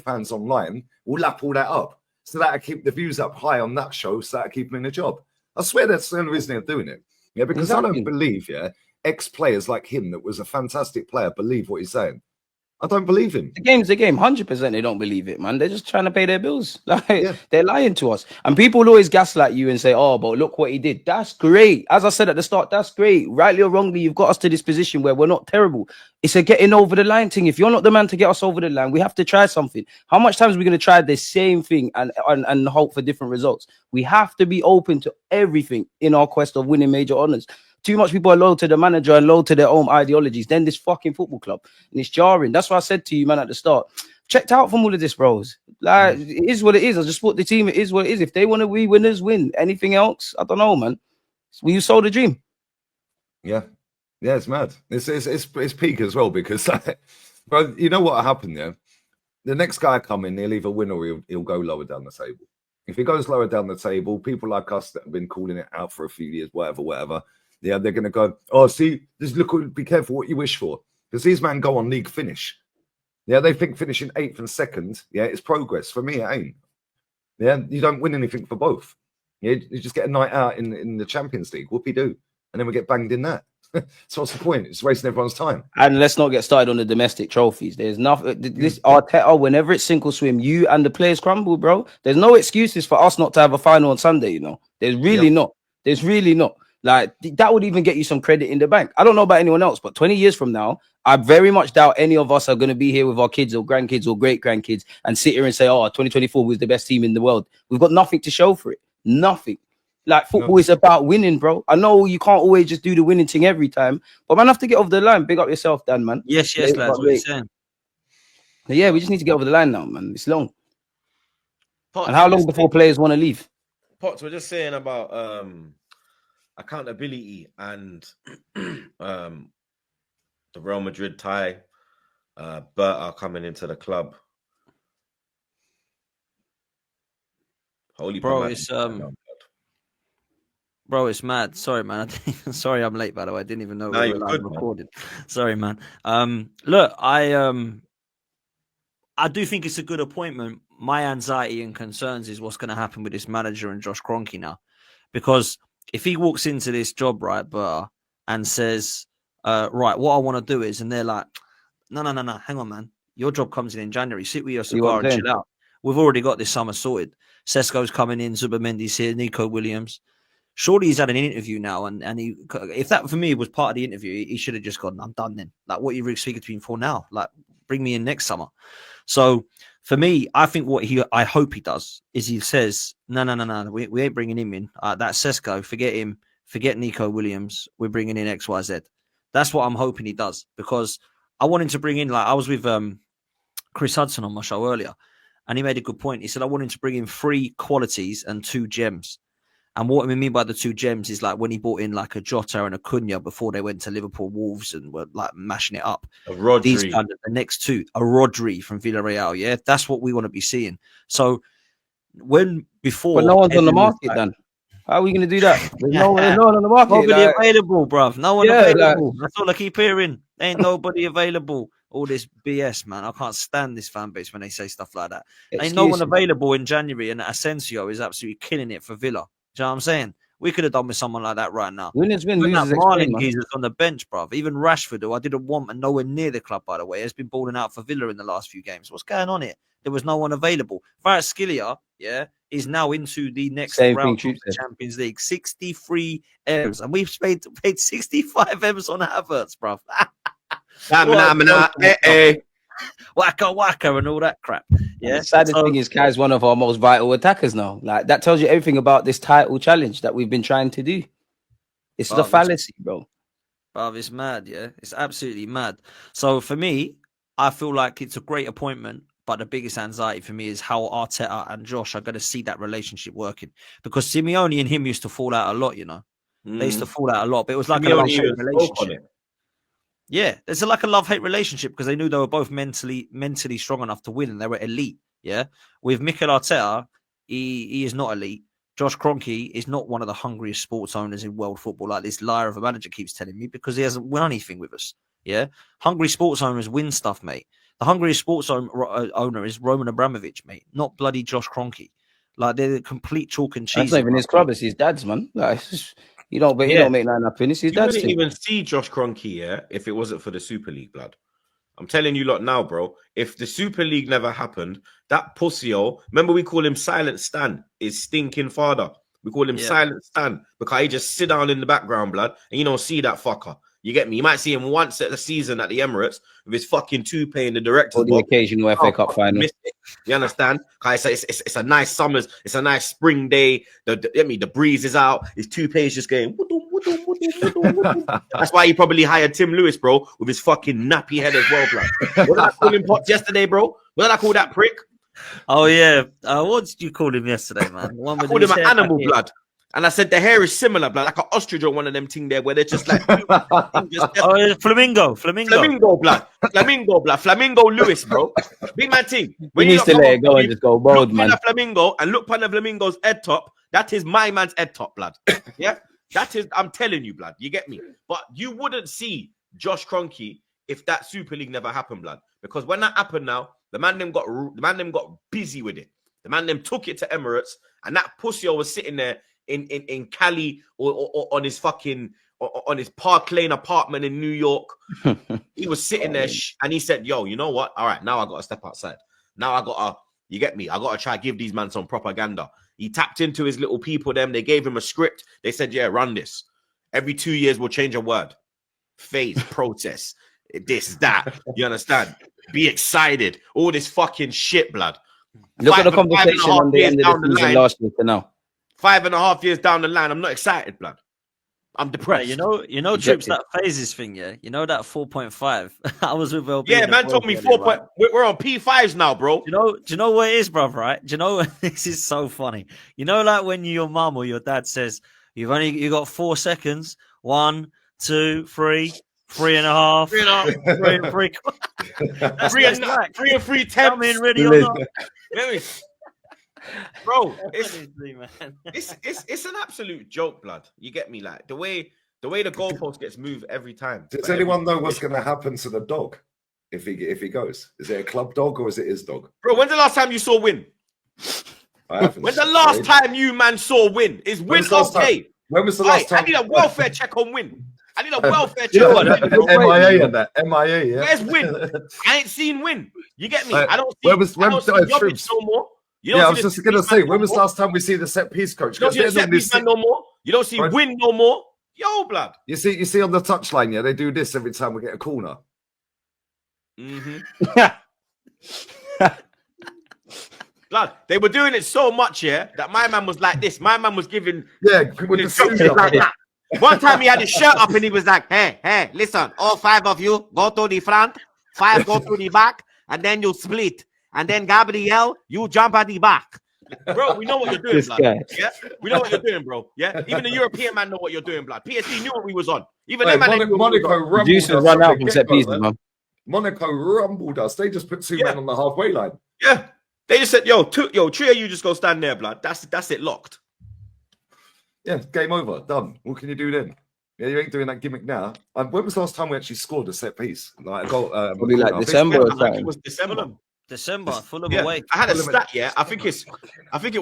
fans online will lap all that up. So that'll keep the views up high on that show, so that'll keep them in a job. I swear that's the only reason they're doing it. Yeah, because I don't believe, ex-players like him that was a fantastic player believe what he's saying. I don't believe him. The game's the game. 100% they don't believe it, man. They're just trying to pay their bills. They're lying to us. And people always gaslight you and say, oh, but look what he did. That's great. As I said at the start, that's great. Rightly or wrongly, you've got us to this position where we're not terrible. It's a getting over the line thing. If you're not the man to get us over the line, we have to try something. How much times are we going to try the same thing and hope for different results? We have to be open to everything in our quest of winning major honours. Too much people are loyal to the manager and loyal to their own ideologies. Then this fucking football club. And it's jarring. That's why I said to you, man, at the start. Checked out from all of this, bros. Like, it is what it is. I just thought the team, it is what it is. If they want to be winners, win. Anything else? I don't know, man. You sold a dream. Yeah. Yeah, it's mad. It's peak as well because, bro, you know what happened there? The next guy coming, he'll either win or he'll go lower down the table. If he goes lower down the table, people like us that have been calling it out for a few years, whatever, yeah, they're going to go, oh, see, just be careful what you wish for. Because these men go on league finish. Yeah, they think finishing 8th and 2nd, yeah, it's progress. For me, it ain't. Yeah, you don't win anything for both. Yeah, you just get a night out in the Champions League. Whoopie-doo. And then we get banged in that. So what's the point? It's wasting everyone's time. And let's not get started on the domestic trophies. There's nothing. This Arteta, whenever it's sink or swim, you and the players crumble, bro. There's no excuses for us not to have a final on Sunday, you know. There's really not. There's really not. Like, that would even get you some credit in the bank. I don't know about anyone else, but 20 years from now, I very much doubt any of us are going to be here with our kids or grandkids or great-grandkids and sit here and say, oh, 2024 was the best team in the world. We've got nothing to show for it. Nothing. Like, football is about winning, bro. I know you can't always just do the winning thing every time, but man, have to get over the line. Big up yourself, Dan, man. Yes, lads. What are you saying? Yeah, we just need to get over the line now, man. It's long. Potts, and how long before players want to leave? Potts, we're just saying about accountability and the Real Madrid tie. Berta coming into the club. Holy bro, it's mad. Sorry, man. Sorry, I'm late. By the way, I didn't even know we were live recording. Sorry, man. Look, I do think it's a good appointment. My anxiety and concerns is what's going to happen with this manager and Josh Kroenke now, because if he walks into this job, right, and says, right, what I want to do is, and they're like, no, hang on, man. Your job comes in January. Sit with your cigar and chill out. We've already got this summer sorted. Sesko's coming in, Zubimendi's here, Nico Williams. Surely he's had an interview now, and he, if that for me was part of the interview, he should have just gone, I'm done then. Like, what are you really speaking to me for now? Like, bring me in next summer. So for me, I think I hope he does is he says, no, we ain't bringing him in. That's Sesko, forget him, forget Nico Williams. We're bringing in XYZ. That's what I'm hoping he does, because I want him to bring in, like I was with Chris Hudson on my show earlier, and he made a good point. He said, I want him to bring in 3 qualities and 2 gems. And what I mean by the 2 gems is like when he brought in like a Jota and a Cunha before they went to Liverpool Wolves and were like mashing it up. A Rodri. These kind of, the next 2, a Rodri from Villarreal. Yeah, that's what we want to be seeing. So before, but no one's on the market, then. How are we going to do that? There's no one on the market. Nobody available, bruv. No one available. That's all I keep hearing. Ain't nobody available. All this BS, man. I can't stand this fan base when they say stuff like that. Ain't no one available in January, and Asensio is absolutely killing it for Villa. Do you know what I'm saying? We could have done with someone like that right now. Winners win, losers Marlon Geezer's on the bench, bruv. Even Rashford, who I didn't want and nowhere near the club, by the way, has been balling out for Villa in the last few games. What's going on here? There was no one available. Kvaratskhelia, is now into the next round of the Champions League. 63 M's. And we've paid 65 M's on Havertz, bruv. Waka and all that crap. Yeah. The saddest thing is Kai's one of our most vital attackers now. Like, that tells you everything about this title challenge that we've been trying to do. It's the fallacy, bro. Bruv, it's mad, yeah. It's absolutely mad. So for me, I feel like it's a great appointment, but the biggest anxiety for me is how Arteta and Josh are going to see that relationship working. Because Simeone and him used to fall out a lot, you know. They used to fall out a lot, but it was like a love-hate relationship. Yeah, it's like a love-hate relationship because they knew they were both mentally strong enough to win and they wwere elite. Yeah, with Mikel Arteta, he is not elite. Josh Kroenke is not one of the hungriest sports owners in world football, like this liar of a manager keeps telling me, because he hasn't won anything with us. Yeah, hungry sports owners win stuff, mate. The Hungary sports owner is Roman Abramovich, mate, not bloody Josh Kroenke. Like, they're the complete chalk and cheese. That's not even his club; it's his dad's, man. Like, he don't make nothing happen. It's his dad's. You wouldn't even see Josh Kroenke, if it wasn't for the Super League, blood. I'm telling you lot now, bro. If the Super League never happened, that pussyo, remember we call him Silent Stan, his stinking father. We call him Silent Stan because he just sit down in the background, blood, and you don't see that fucker. You get me? You might see him once at the season at the Emirates with his fucking toupee in the director's or the box. occasional FA Cup final. You understand? It's a nice summer's, it's a nice spring day. The breeze is out. His toupee is just going. That's why he probably hired Tim Lewis, bro, with his fucking nappy head as well, blood. What did I call him Potts yesterday, bro? What did I call that prick? Oh yeah. What did you call him yesterday, man? I called him an animal, blood. And I said the hair is similar, blood, like an ostrich or one of them thing there where they're just like Flamingo, blood. Flamingo Lewis, bro. Big man thing. When you used to let it go and just go bold, man. Flamingo and look upon the flamingo's head top. That is my man's head top, blood. Yeah, that is. I'm telling you, blood. You get me? But you wouldn't see Josh Kroenke if that Super League never happened, blood. Because when that happened, now the man them got busy with it. The man them took it to Emirates, and that pussyo was sitting there in Cali or on his fucking on his Park Lane apartment in New York. He was sitting there and he said, yo, you know what? All right, now I got to step outside. Now I got to, you get me? I got to try to give these men some propaganda. He tapped into his little people, them. They gave him a script. They said, yeah, run this. Every 2 years, we'll change a word. Phase, process, this, that. You understand? Be excited. All this fucking shit, blood. Look at the conversation on the end of the season last week to now. 5.5 years down the line, I'm not excited, blood. I'm depressed. Yeah, you know, Troopz, that phases thing, yeah. You know that 4.5. I was with LB. Yeah, man told me 4. Right? We're on P5s now, bro. Do you know what it is, bruv? Right? Do you know this is so funny? You know, like when your mum or your dad says you got 4 seconds. 1, 2, 3, 3.5, 3 and 3. That's 3 and 3 temps. Come in ready or not. Bro, it's an absolute joke, blood. You get me? Like the way the goalpost gets moved every time. Does anyone know what's going to happen to the dog if he goes? Is it a club dog or is it his dog? Bro, when's the last time you saw Win? When's the last time you man saw Win? Is Win okay? When was the last time? I need a welfare check on Win. I need a welfare check. You know what? MIA and that. MIA, yeah. Where's Win? I ain't seen Win. You get me? I don't see. Where was Troopz no more. Yeah, I was just going to say, when was the last time we see the set piece coach? You don't see the set piece man no more. You don't see Win no more. Yo, blood. You see on the touchline, yeah, they do this every time we get a corner. Blood, they were doing it so much, yeah, that my man was like this. My man was giving with the like that. One time he had his shirt up and he was like, hey, listen, all 5 of you go to the front, 5 go to the back, and then you split. And then Gabriel, you jump at the back. Bro, we know what you're doing, blood. Yeah? We know what you're doing, bro. Yeah? Even the European man know what you're doing, blood. PSG knew what we was on. Even them man Monaco run out from set pieces, man. Monaco rumbled us. They just put 2 men on the halfway line. Yeah. They just said, yo, 3 of you just go stand there, blood. That's it, locked. Yeah, game over. Done. What can you do then? Yeah, you ain't doing that gimmick now. When was the last time we actually scored a set piece? Like a goal, probably like December or something. It was December, Fulham away. I had a stat, yeah. I think it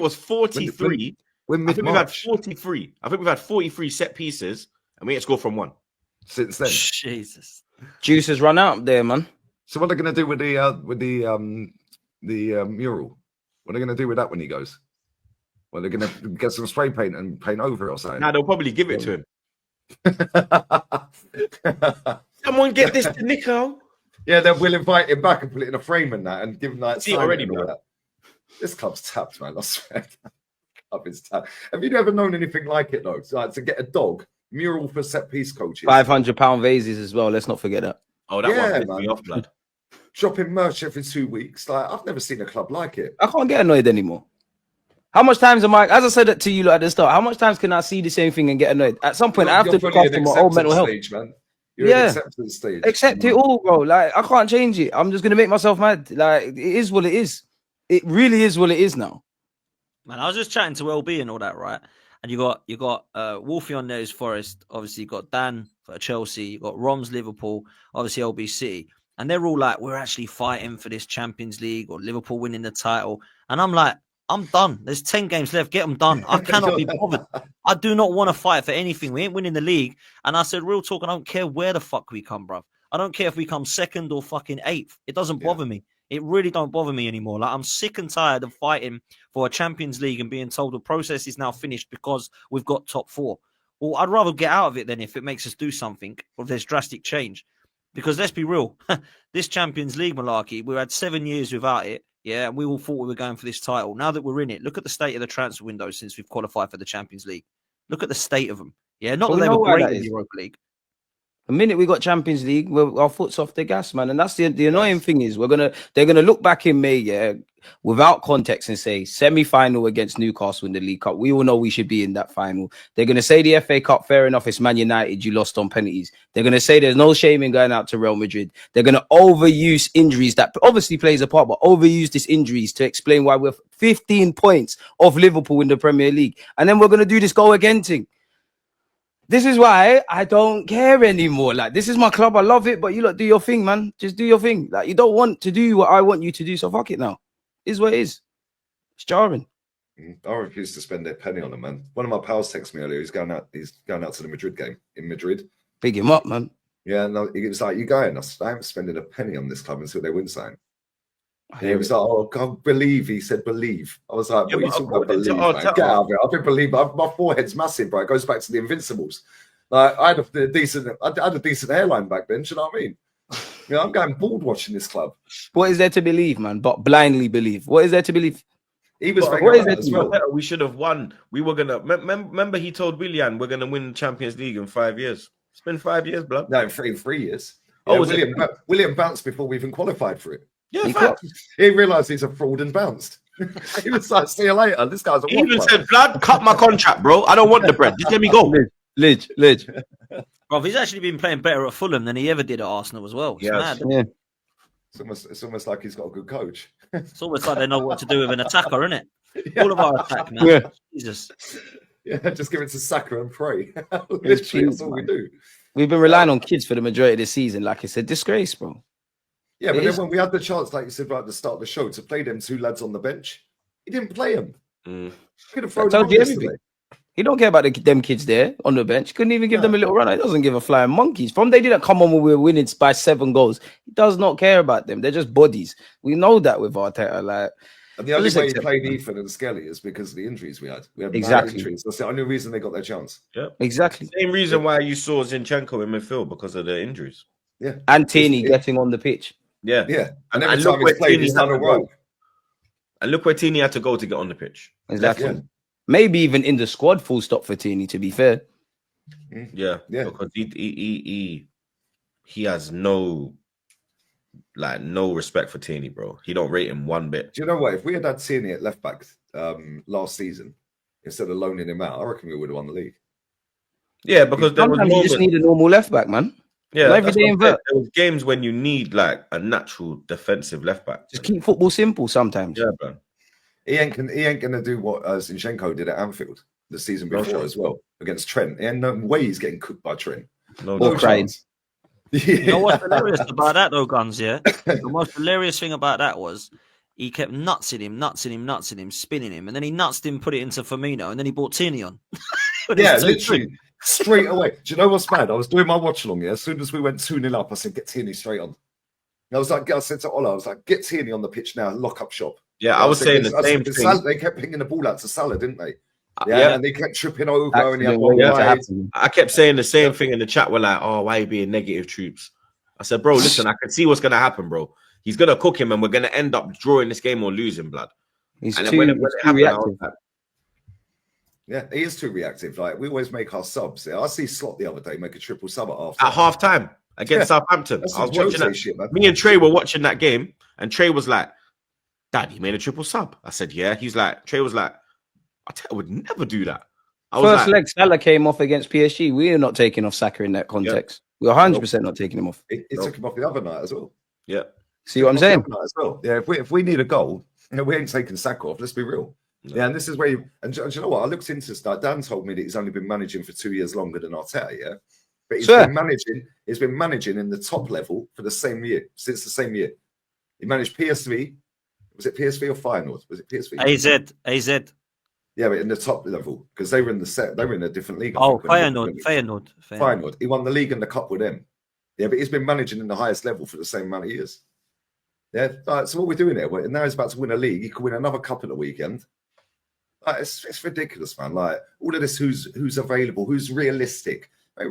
was 43. I think we've had 43. I think we've had 43 set pieces, and we ain't scored from 1 since then. Jesus, juice has run out there, man. So what are they going to do with the mural? What are they going to do with that when he goes? Well, they're going to get some spray paint and paint over it or something. Nah, they'll probably give it to him. Someone get this to Nico. Yeah, then we'll invite him back and put it in a frame and that, and give him like. See already, bro. This club's tapped, man. I swear, club is tapped. Have you ever known anything like it though? Like to get a dog mural for set piece coaches, £500 vases as well. Let's not forget that. Oh, that one pissed me off, blood. Dropping merch every 2 weeks. Like I've never seen a club like it. I can't get annoyed anymore. How much times am I? As I said it to you at the start, how much times can I see the same thing and get annoyed? At some point, I have to look after my own mental health. Stage, man. You're in acceptance stage. Accept it all, bro. Like I can't change it. I'm just gonna make myself mad. Like it is what it is. It really is what it is now. Man, I was just chatting to LB and all that, right? And you got Wolfie on there is Forest. Obviously, you got Dan for Chelsea. You got Roms Liverpool. Obviously, LB City. and they're all like, we're actually fighting for this Champions League or Liverpool winning the title. And I'm like, I'm done. There's 10 games left. Get them done. I cannot be bothered. I do not want to fight for anything. We ain't winning the league. And I said, real talk, I don't care where the fuck we come, bruv. I don't care if we come 2nd or fucking 8th. It doesn't bother me. It really don't bother me anymore. Like, I'm sick and tired of fighting for a Champions League and being told the process is now finished because we've got top 4. Well, I'd rather get out of it than if it makes us do something or if there's drastic change. Because let's be real, this Champions League malarkey, we had 7 years without it. Yeah, and we all thought we were going for this title. Now that we're in it, look at the state of the transfer window since we've qualified for the Champions League. Look at the state of them. Yeah, not that they were great in the Europa League. The minute we got Champions League, our foot's off the gas, man. And that's the annoying thing is they're gonna look back in May, yeah, without context and say semi-final against Newcastle in the League Cup. We all know we should be in that final. They're gonna say the FA Cup, fair enough, it's Man United, you lost on penalties. They're gonna say there's no shame in going out to Real Madrid. They're gonna overuse injuries that obviously plays a part, but overuse these injuries to explain why we're 15 points off Liverpool in the Premier League. And then we're gonna do this go again thing. This is why I don't care anymore. Like, this is my club. I love it, but you lot do your thing, man. Just do your thing. Like, you don't want to do what I want you to do, so fuck it now. It is what it is. It's jarring. I refuse to spend a penny on him, man. One of my pals texted me earlier. He's going out to the Madrid game in Madrid. Big him up, man. Yeah, no, he was like, "You going?" I said, "I ain't spending a penny on this club until they win something." And he was like, "Oh, God, believe." He said, "Believe." I was like, "What are you talking about, believe, man? Get out of it." I've been believing. My forehead's massive, bro. It goes back to the Invincibles. Like, I had a decent hairline back then. Do you know what I mean? You know, I'm going bored watching this club. What is there to believe, man? But blindly believe. What is there to believe? He was what is it as well. We should have won. We were gonna remember. He told Willian we're gonna win the Champions League in 5 years. It's been 5 years, blood. No, in 3 years. Oh, yeah, William bounced before we even qualified for it. Yeah, he realised he's a fraud and bounced. He was like, "See you later." This guy's a he even said, "Blood, cut my contract, bro. I don't want the bread. Just let me go." Lidge. Bro, he's actually been playing better at Fulham than he ever did at Arsenal as well. It's mad. Yeah. It's almost like he's got a good coach. It's almost like they know what to do with an attacker, isn't it? Yeah. All of our attack, man. Yeah. Jesus. Yeah, just give it to Saka and pray. Literally, that's all we do. We've been relying on kids for the majority of the season. Like it's a disgrace, bro. Yeah, but then when we had the chance, like you said right at the start of the show, to play them 2 lads on the bench, he didn't play them. Could have thrown them yesterday. He don't care about them kids there on the bench. Couldn't even give them a little run. He doesn't give a flying monkeys. From they didn't come on when we were winning by 7 goals. He does not care about them. They're just bodies. We know that with Arteta. Like, and the only way he played Ethan and Skelly is because of the injuries we had. We had exactly injuries. That's the only reason they got their chance. Yeah, exactly. Same reason why you saw Zinchenko in midfield because of the injuries. Yeah, and Tierney getting on the pitch. Yeah. And every time he's played, he's done a row. And look where Tierney had to go to get on the pitch. Exactly. Yeah. Maybe even in the squad, full stop for Tierney, to be fair. Yeah. Because he has no respect for Tierney, bro. He don't rate him one bit. Do you know what? If we had Tierney at left back last season, instead of loaning him out, I reckon we would have won the league. Yeah, because sometimes you just need a normal left back, man. Yeah, there was games when you need like a natural defensive left back. Just keep football simple sometimes. Yeah, bro. He ain't gonna do what Zinchenko did at Anfield the season before as well against Trent. He ain't no way he's getting cooked by Trent. No chance. You know what's hilarious about that though, Guns? Yeah, the most hilarious thing about that was he kept nutsing him, spinning him, and then he nutsed him, put it into Firmino, and then he brought Tierney on. Yeah, literally. Straight away. Do you know what's mad? I was doing my watch along, as soon as we went 2-0 up, I said, get Tierney straight on. And I said to Ola, I was like, get Tierney on the pitch now, lock up shop. Yeah, I was saying the same thing. They kept pinging the ball out to Salah, didn't they? Yeah, and they kept tripping over. And I kept saying the same thing in the chat. We're like, oh, why are you being negative, Troopz? I said, bro, listen, I can see what's going to happen, bro. He's going to cook him and we're going to end up drawing this game or losing, blood. He's too reactive. Yeah, he is too reactive. Like, we always make our subs. I see Slot the other day make a triple sub at half time against Southampton. I was watching that. Shit, me and Trey were watching that game, and Trey was like, Dad, he made a triple sub. I said, yeah. Trey was like, I would never do that. First leg, Salah came off against PSG. We are not taking off Saka in that context. We're 100% not taking him off. He took him off the other night as well. Yeah. See what I'm saying? As well. Yeah, if we need a goal, we ain't taking Saka off. Let's be real. No. Yeah, and this is where and do you know what? I looked into this. Dan told me that he's only been managing for 2 years longer than Arteta, yeah? But he's been managing. He's been managing in the top level for the same year since the same year. He managed PSV. Was it PSV or Feyenoord? Was it PSV? AZ. Yeah, but in the top level because they were in the set. They were in a different league. Oh, Feyenoord. He won the league and the cup with them. Yeah, but he's been managing in the highest level for the same amount of years. Yeah, so what we're doing here, now he's about to win a league. He could win another cup at the weekend. It's ridiculous, man. Like all of this, who's available, who's realistic. Mate,